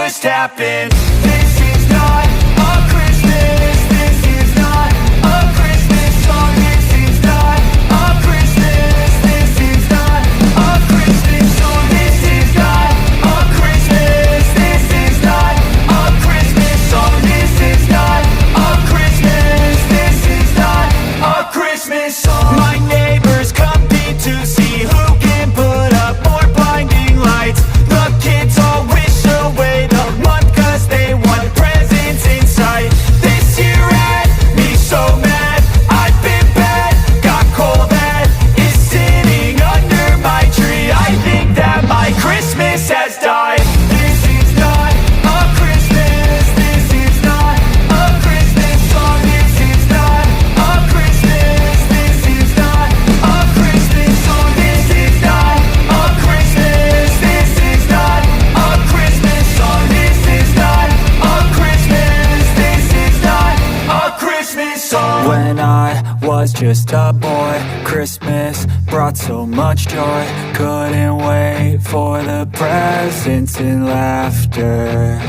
just happened. This is not a Christmas. This is not a Christmas song. This is not a Christmas. This is not a Christmas song. This is not a Christmas. This is not a Christmas song. This is not a Christmas. This is not a Christmas song. My neighbors compete to see who can put up more blinding lights. The kids all wish away the month 'cause they want presents in sight. This year had me so mad, I've been bad, got coal that is sitting under my tree. I think that my Christmas has died. This is not a Christmas. This is not a Christmas song. This is not a Christmas. This is not a Christmas song. This is not a Christmas. This is not a Christmas song. This is not a Christmas. This is not a Christmas song. When I was just a boy, Christmas brought so much joy. Couldn't wait for the presents and laughter.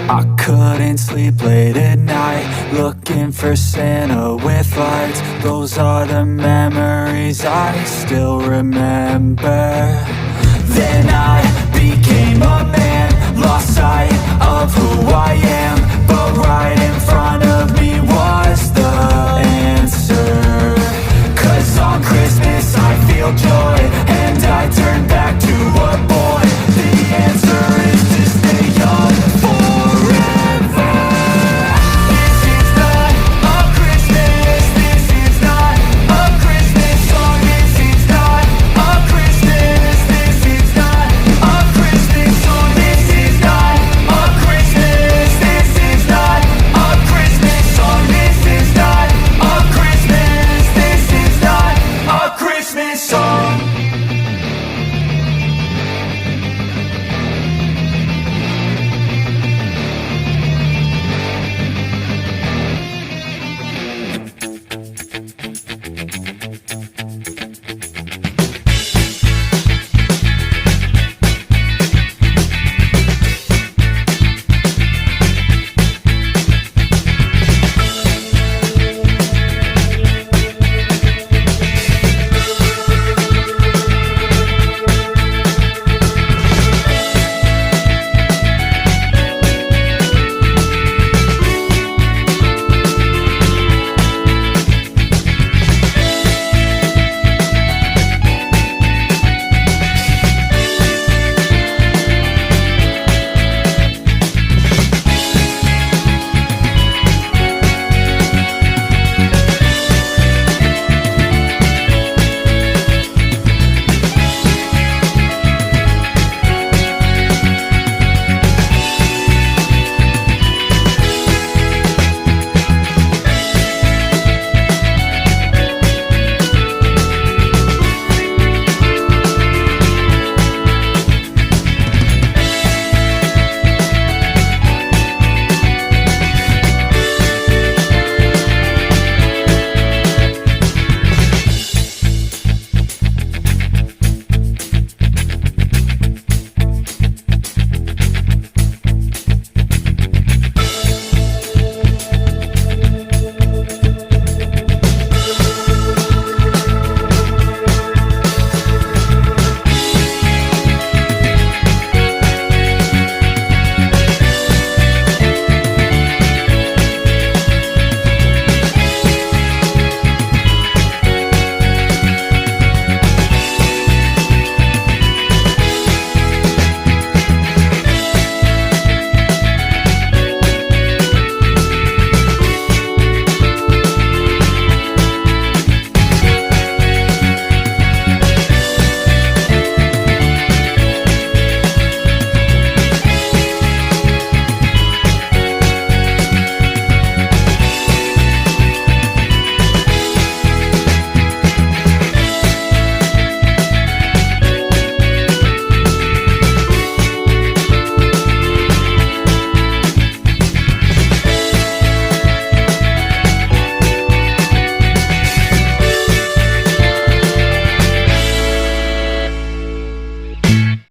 I couldn't sleep late at night, looking for Santa with lights. Those are the memories I still remember. Then I became a man, lost